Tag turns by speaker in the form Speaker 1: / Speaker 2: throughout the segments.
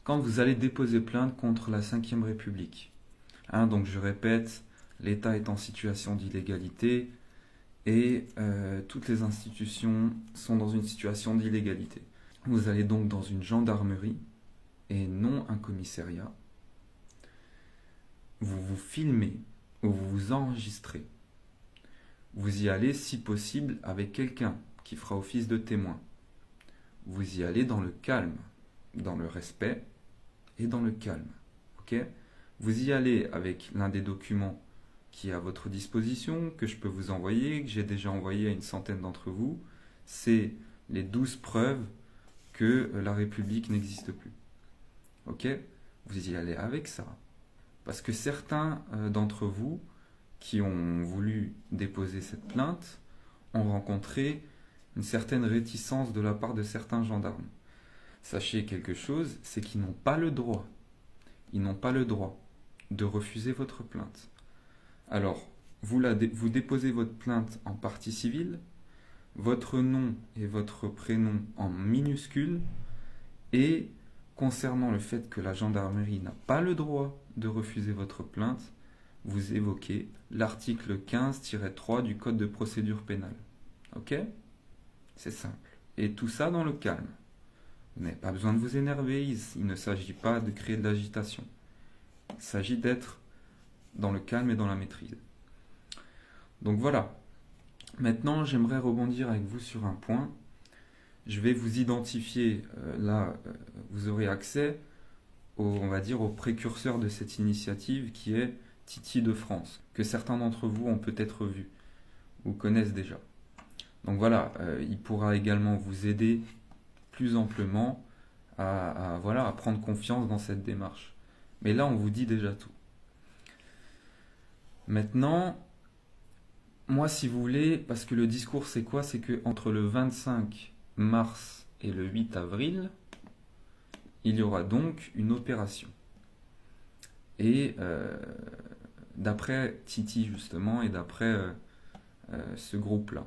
Speaker 1: quand vous allez déposer plainte contre la Ve République. Donc je répète, l'État est en situation d'illégalité et toutes les institutions sont dans une situation d'illégalité. Vous allez donc dans une gendarmerie et non un commissariat. Vous vous filmez ou vous vous enregistrez. Vous y allez si possible avec quelqu'un qui fera office de témoin. Vous y allez dans le calme, dans le respect et dans le calme. Ok ? Vous y allez avec l'un des documents qui est à votre disposition, que je peux vous envoyer, que j'ai déjà envoyé à une centaine d'entre vous. C'est les 12 preuves que la République n'existe plus. Ok ? Vous y allez avec ça. Parce que certains d'entre vous qui ont voulu déposer cette plainte ont rencontré une certaine réticence de la part de certains gendarmes. Sachez quelque chose, c'est qu'ils n'ont pas le droit. Ils n'ont pas le droit de refuser votre plainte. Alors, vous déposez votre plainte en partie civile, votre nom et votre prénom en minuscules, et concernant le fait que la gendarmerie n'a pas le droit de refuser votre plainte, vous évoquez l'article 15-3 du Code de procédure pénale. Ok ? C'est simple. Et tout ça dans le calme. Vous n'avez pas besoin de vous énerver, il ne s'agit pas de créer de l'agitation. Il s'agit d'être dans le calme et dans la maîtrise. Donc voilà. Maintenant, j'aimerais rebondir avec vous sur un point. Je vais vous identifier, vous aurez accès on va dire, au précurseur de cette initiative qui est Titi de France, que certains d'entre vous ont peut-être vu ou connaissent déjà. Donc voilà, il pourra également vous aider plus amplement à prendre confiance dans cette démarche. Mais là, on vous dit déjà tout. Maintenant, moi, si vous voulez, parce que le discours, c'est quoi ? C'est qu'entre le 25 mars et le 8 avril, il y aura donc une opération. Et d'après Titi, justement, et d'après ce groupe-là.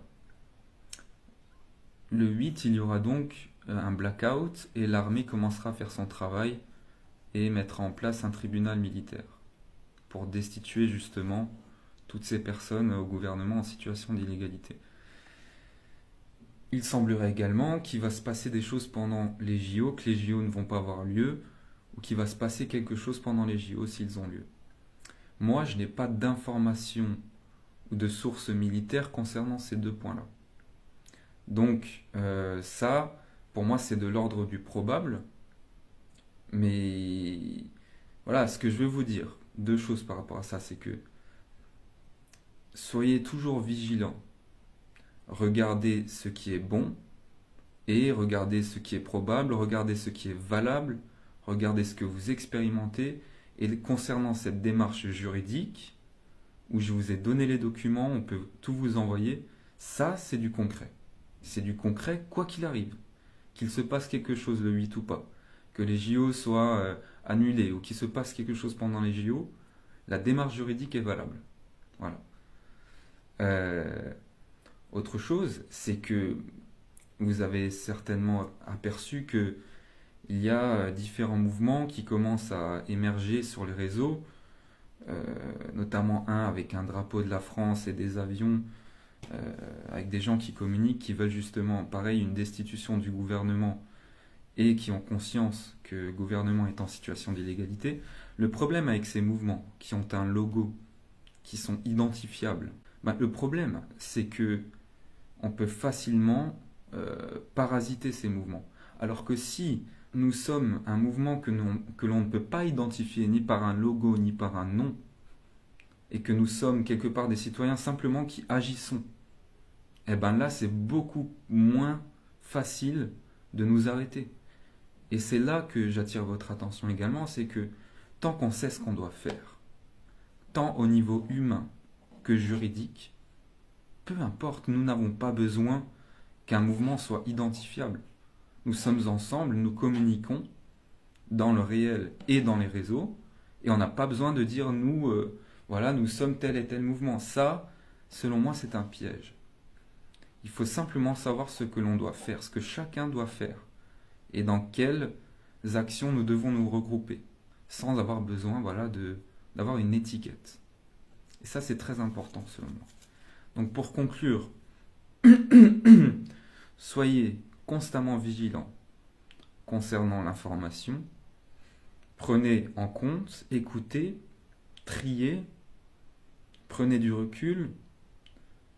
Speaker 1: Le 8, il y aura donc un blackout et l'armée commencera à faire son travail et mettra en place un tribunal militaire pour destituer justement toutes ces personnes au gouvernement en situation d'illégalité. Il semblerait également qu'il va se passer des choses pendant les JO, que les JO ne vont pas avoir lieu, ou qu'il va se passer quelque chose pendant les JO s'ils ont lieu. Moi, je n'ai pas d'informations ou de sources militaires concernant ces deux points-là. Donc ça, pour moi, c'est de l'ordre du probable. Mais voilà, ce que je veux vous dire, deux choses par rapport à ça, c'est que soyez toujours vigilants. Regardez ce qui est bon et regardez ce qui est probable, regardez ce qui est valable, regardez ce que vous expérimentez. Et concernant cette démarche juridique, où je vous ai donné les documents, on peut tout vous envoyer, ça c'est du concret. C'est du concret quoi qu'il arrive. Qu'il se passe quelque chose le 8 ou pas, que les JO soient annulés ou qu'il se passe quelque chose pendant les JO, la démarche juridique est valable. Voilà. Autre chose, c'est que vous avez certainement aperçu que il y a différents mouvements qui commencent à émerger sur les réseaux, notamment un avec un drapeau de la France et des avions, avec des gens qui communiquent, qui veulent justement, pareil, une destitution du gouvernement et qui ont conscience que le gouvernement est en situation d'illégalité. Le problème avec ces mouvements qui ont un logo, qui sont identifiables, le problème, c'est que on peut facilement parasiter ces mouvements. Alors que si nous sommes un mouvement que l'on ne peut pas identifier ni par un logo ni par un nom, et que nous sommes quelque part des citoyens simplement qui agissons, eh bien là c'est beaucoup moins facile de nous arrêter. Et c'est là que j'attire votre attention également, c'est que tant qu'on sait ce qu'on doit faire, tant au niveau humain que juridique, peu importe, nous n'avons pas besoin qu'un mouvement soit identifiable. Nous sommes ensemble, nous communiquons dans le réel et dans les réseaux, et on n'a pas besoin de dire nous sommes tel et tel mouvement. Ça, selon moi, c'est un piège. Il faut simplement savoir ce que l'on doit faire, ce que chacun doit faire, et dans quelle actions nous devons nous regrouper, sans avoir besoin d'avoir une étiquette. Et ça, c'est très important selon moi. Donc pour conclure, soyez constamment vigilants concernant l'information, prenez en compte, écoutez, triez, prenez du recul,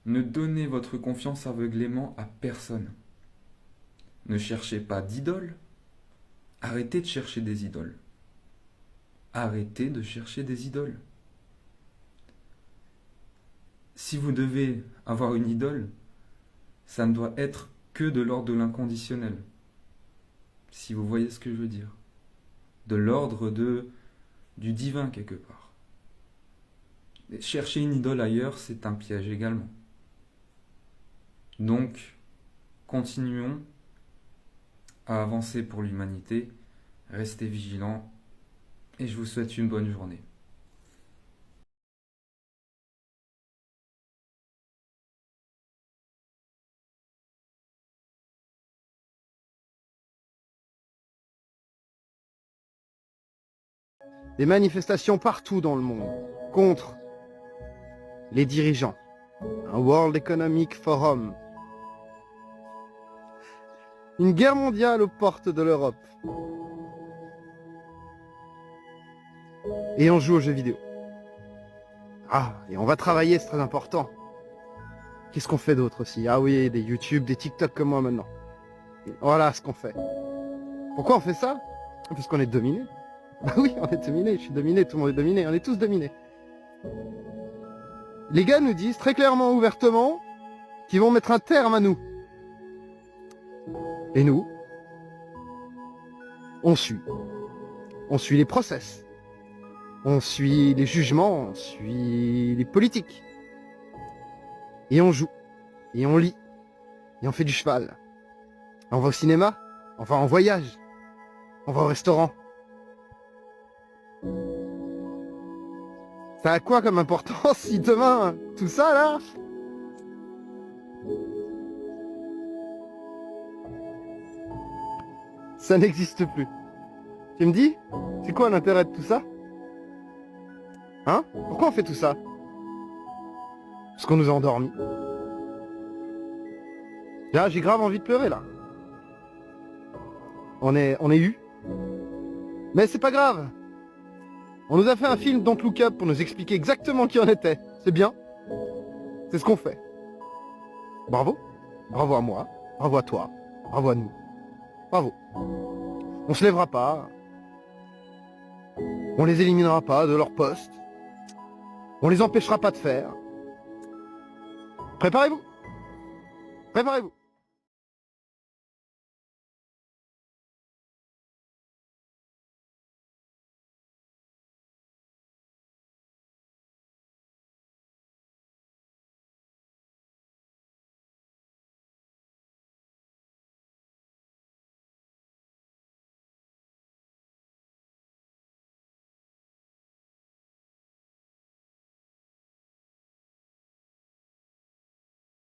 Speaker 1: ne donnez votre confiance aveuglément à personne. Ne cherchez pas d'idole, arrêtez de chercher des idoles. Arrêtez de chercher des idoles. Si vous devez avoir une idole, ça ne doit être que de l'ordre de l'inconditionnel. Si vous voyez ce que je veux dire. De l'ordre du divin quelque part. Et chercher une idole ailleurs, c'est un piège également. Donc, continuons à avancer pour l'humanité, restez vigilants et je vous souhaite une bonne journée.
Speaker 2: Des manifestations partout dans le monde contre les dirigeants. Un World Economic Forum. Une guerre mondiale aux portes de l'Europe. Et on joue aux jeux vidéo. Ah, et on va travailler, c'est très important. Qu'est-ce qu'on fait d'autre aussi? Ah oui, des YouTube, des TikTok comme moi maintenant. Voilà ce qu'on fait. Pourquoi on fait ça? Parce qu'on est dominé. Bah oui, on est dominé, je suis dominé, tout le monde est dominé, on est tous dominés. Les gars nous disent très clairement, ouvertement, qu'ils vont mettre un terme à nous. Et nous, on suit. On suit les process. On suit les jugements, on suit les politiques. Et on joue. Et on lit. Et on fait du cheval. On va au cinéma. On va en voyage. On va au restaurant. Ça a quoi comme importance si demain, tout ça là, ça n'existe plus? Tu me dis, c'est quoi l'intérêt de tout ça? Hein? Pourquoi on fait tout ça? Parce qu'on nous a endormis. Là, j'ai grave envie de pleurer là. On est eu. Mais c'est pas grave. On nous a fait un film Don't Look Up pour nous expliquer exactement qui on était. C'est bien. C'est ce qu'on fait. Bravo. Bravo à moi. Bravo à toi. Bravo à nous. Bravo. On se lèvera pas. On les éliminera pas de leur poste. On les empêchera pas de faire. Préparez-vous. Préparez-vous.